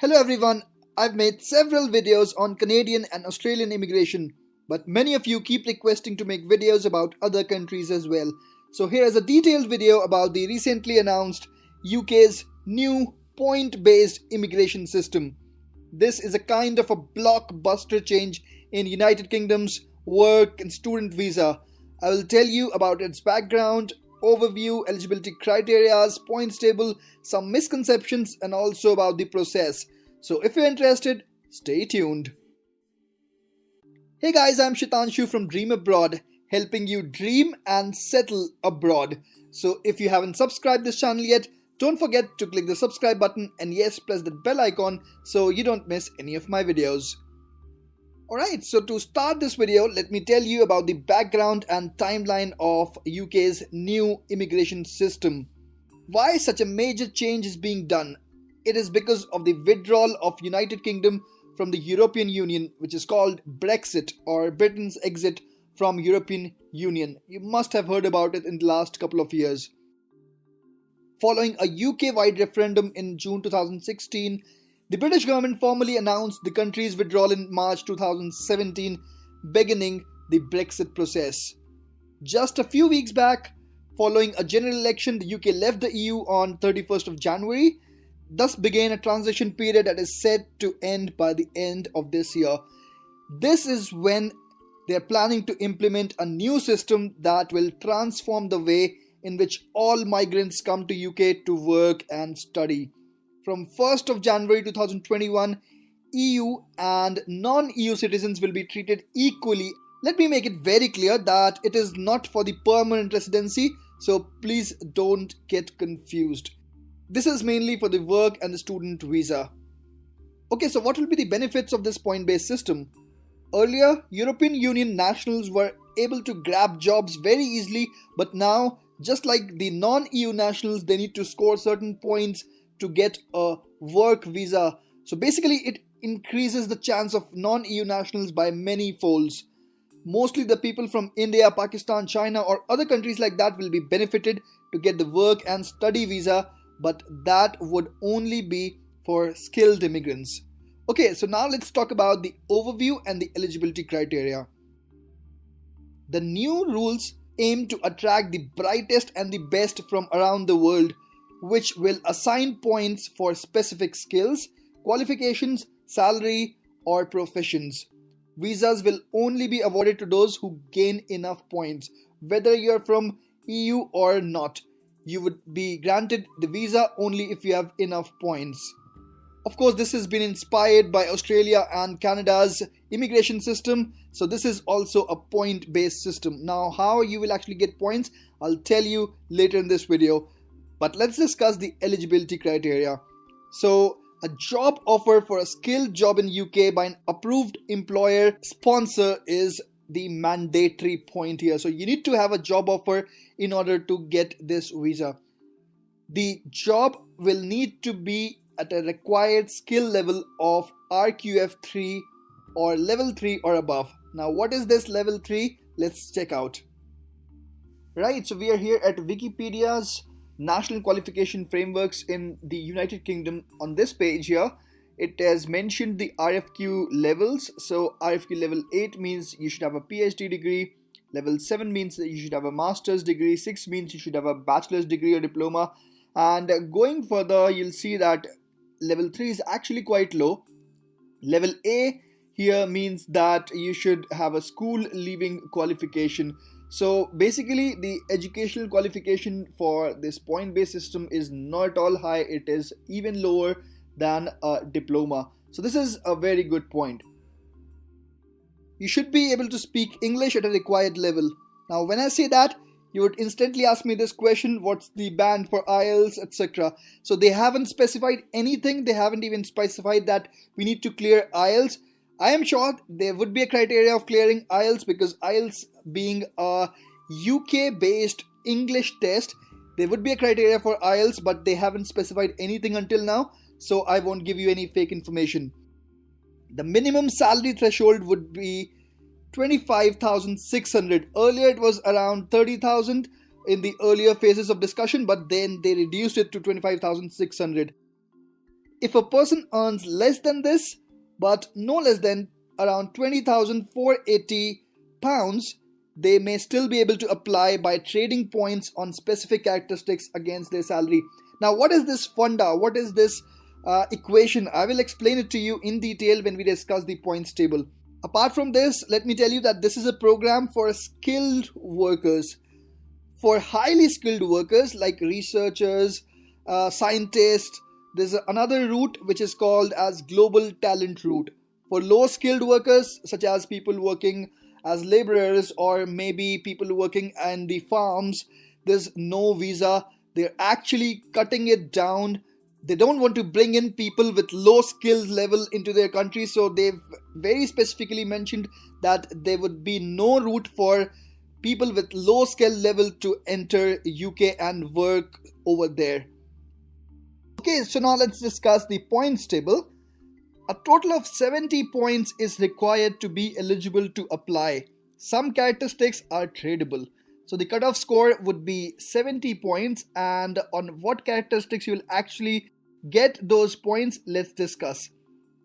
Hello everyone, I've made several videos on Canadian and Australian immigration, but many of you keep requesting to make videos about other countries as well. So here is a detailed video about the recently announced UK's new point-based immigration system. This is a kind of a blockbuster change in United Kingdom's work and student visa. I will tell you about its background, overview, eligibility criteria, points table, some misconceptions, and also about the process. So if you're interested, stay tuned. Hey guys, I'm Shitanshu from Dream Abroad, helping you dream and settle abroad. So if you haven't subscribed this channel yet, don't forget to click the subscribe button and yes, press the bell icon so you don't miss any of my videos. Alright, so to start this video, let me tell you about the background and timeline of UK's new immigration system. Why such a major change is being done? It is because of the withdrawal of United Kingdom from the European Union, which is called Brexit, or Britain's exit from European Union. You must have heard about it in the last couple of years. Following a UK-wide referendum in June 2016, the British government formally announced the country's withdrawal in March 2017, beginning the Brexit process. Just a few weeks back, following a general election, the UK left the EU on 31st of January. Thus began a transition period that is set to end by the end of this year. This is when they are planning to implement a new system that will transform the way in which all migrants come to UK to work and study. From 1st of January 2021, EU and non-EU citizens will be treated equally. Let me make it very clear that it is not for the permanent residency, so please don't get confused. This is mainly for the work and the student visa. Okay, so what will be the benefits of this point-based system? Earlier, European Union nationals were able to grab jobs very easily, but now, just like the non-EU nationals, they need to score certain points to get a work visa. So basically it increases the chance of non-EU nationals by many folds. Mostly the people from India, Pakistan, China or other countries like that will be benefited to get the work and study visa, but that would only be for skilled immigrants. Okay, so now let's talk about the overview and the eligibility criteria. The new rules aim to attract the brightest and the best from around the world, which will assign points for specific skills, qualifications, salary, or professions. Visas will only be awarded to those who gain enough points, whether you're from EU or not. You would be granted the visa only if you have enough points. Of course, this has been inspired by Australia and Canada's immigration system, so this is also a point-based system. Now, how you will actually get points, I'll tell you later in this video. But let's discuss the eligibility criteria. So, a job offer for a skilled job in UK by an approved employer sponsor is the mandatory point here. So, you need to have a job offer in order to get this visa. The job will need to be at a required skill level of RQF3 or level 3 or above. Now, what is this level 3? Let's check out. Right, so we are here at Wikipedia's National Qualification Frameworks in the United Kingdom. On this page here, it has mentioned the RFQ levels. So RFQ level 8 means you should have a PhD degree. Level 7 means that you should have a master's degree. 6 means you should have a bachelor's degree or diploma. And going further, you'll see that level 3 is actually quite low. Level A here means that you should have a school leaving qualification. So basically the educational qualification for this point-based system is not at all high. It is even lower than a diploma. So this is a very good point. You should be able to speak English at a required level. Now when I say that, you would instantly ask me this question, what's the band for IELTS, etc. So they haven't specified anything. They haven't even specified that we need to clear IELTS. I am sure there would be a criteria of clearing IELTS because IELTS being a UK-based English test, there would be a criteria for IELTS, but they haven't specified anything until now, so I won't give you any fake information. The minimum salary threshold would be 25,600. Earlier it was around 30,000 in the earlier phases of discussion, but then they reduced it to 25,600. If a person earns less than this, but no less than around 20,480 pounds, they may still be able to apply by trading points on specific characteristics against their salary. Now, what is this funda? What is this equation? I will explain it to you in detail when we discuss the points table. Apart from this, let me tell you that this is a program for skilled workers. For highly skilled workers like researchers, scientists, there's another route which is called as global talent route. For low skilled workers such as people working as laborers or maybe people working in the farms, there's no visa. They're actually cutting it down. They don't want to bring in people with low skill level into their country, so they've very specifically mentioned that there would be no route for people with low skill level to enter UK and work over there. Okay, so now let's discuss the points table. A total of 70 points is required to be eligible to apply. Some characteristics are tradable. So the cutoff score would be 70 points, and on what characteristics you will actually get those points, let's discuss.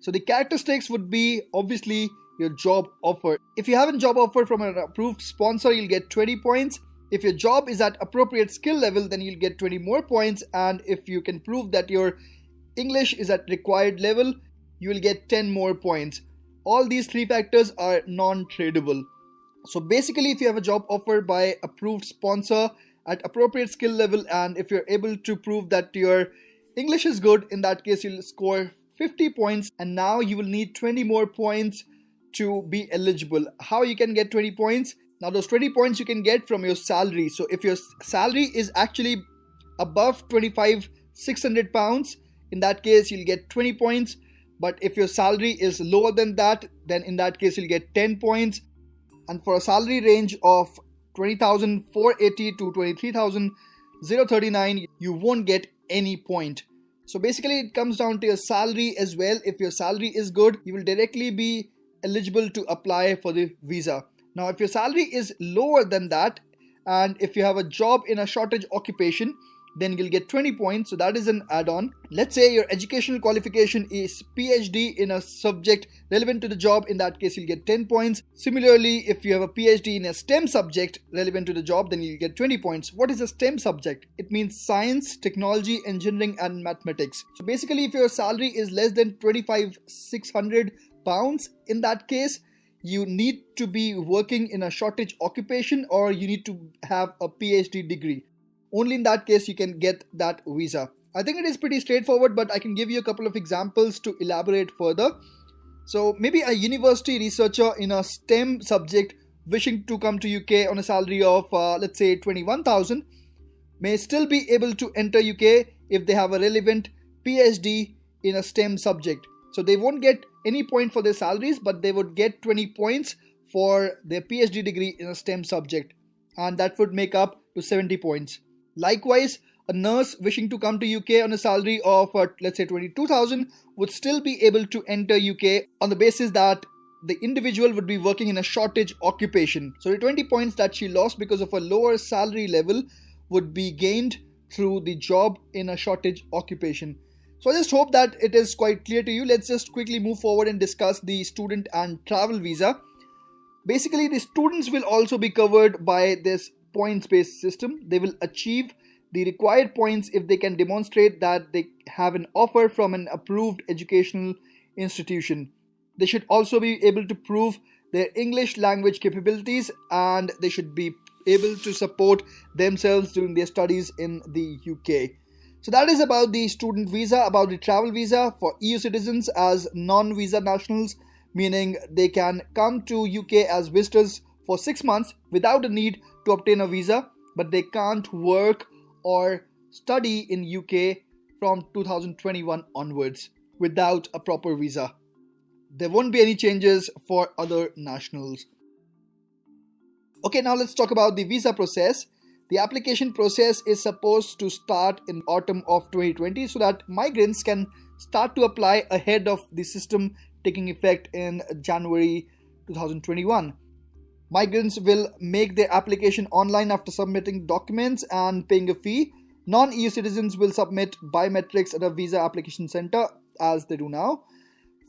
So the characteristics would be obviously your job offer. If you have a job offer from an approved sponsor, you'll get 20 points. If your job is at appropriate skill level, then you'll get 20 more points, and if you can prove that your English is at required level, you will get 10 more points. All these three factors are non-tradable. So basically, if you have a job offer by approved sponsor at appropriate skill level, and if you're able to prove that your English is good, in that case you'll score 50 points, and now you will need 20 more points to be eligible. How you can get 20 points? Now those 20 points you can get from your salary. So if your salary is actually above 25,600 pounds, in that case you'll get 20 points. But if your salary is lower than that, then in that case you'll get 10 points. And for a salary range of 20,480 to 23,039, you won't get any point. So basically it comes down to your salary as well. If your salary is good, you will directly be eligible to apply for the visa. Now if your salary is lower than that, and if you have a job in a shortage occupation, then you'll get 20 points. So that is an add-on. Let's say your educational qualification is PhD in a subject relevant to the job. In that case, you'll get 10 points. Similarly, if you have a PhD in a STEM subject relevant to the job, then you'll get 20 points. What is a STEM subject? It means science, technology, engineering, and mathematics. So basically, if your salary is less than 25,600 pounds, in that case, you need to be working in a shortage occupation, or you need to have a PhD degree. Only in that case you can get that visa. I think it is pretty straightforward, but I can give you a couple of examples to elaborate further. So maybe a university researcher in a STEM subject wishing to come to UK on a salary of let's say 21,000 may still be able to enter UK if they have a relevant PhD in a STEM subject. So they won't get any point for their salaries, but they would get 20 points for their PhD degree in a STEM subject, and that would make up to 70 points. Likewise, a nurse wishing to come to UK on a salary of let's say 22,000 would still be able to enter UK on the basis that the individual would be working in a shortage occupation. So the 20 points that she lost because of a lower salary level would be gained through the job in a shortage occupation. So I just hope that it is quite clear to you. Let's just quickly move forward and discuss the student and travel visa. Basically, the students will also be covered by this points-based system. They will achieve the required points if they can demonstrate that they have an offer from an approved educational institution. They should also be able to prove their English language capabilities, and they should be able to support themselves during their studies in the UK. So that is about the student visa. About the travel visa for EU citizens as non-visa nationals, meaning they can come to UK as visitors for 6 months without a need to obtain a visa, but they can't work or study in UK from 2021 onwards without a proper visa. There won't be any changes for other nationals. Okay, now let's talk about the visa process. The application process is supposed to start in autumn of 2020 so that migrants can start to apply ahead of the system taking effect in January 2021. Migrants will make their application online after submitting documents and paying a fee. Non-EU citizens will submit biometrics at a visa application center as they do now.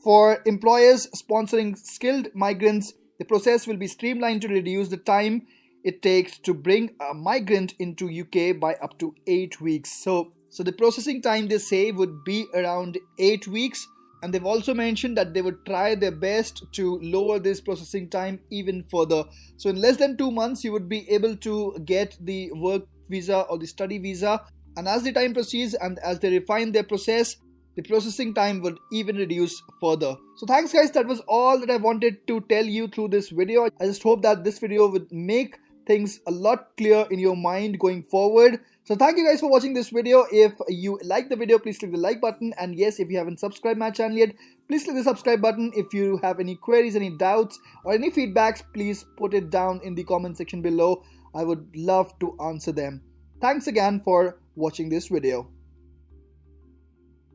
For employers sponsoring skilled migrants, the process will be streamlined to reduce the time it takes to bring a migrant into UK by up to 8 weeks. So the processing time they say would be around 8 weeks, and they've also mentioned that they would try their best to lower this processing time even further. So in less than 2 months you would be able to get the work visa or the study visa, and as the time proceeds and as they refine their process, the processing time would even reduce further. So thanks guys, that was all that I wanted to tell you through this video. I just hope that this video would make things a lot clearer in your mind going forward. So thank you guys for watching this video. If you like the video, please click the like button, and yes, if you haven't subscribed my channel yet, please click the subscribe button. If you have any queries, any doubts or any feedbacks, please put it down in the comment section below. I would love to answer them. Thanks again for watching this video.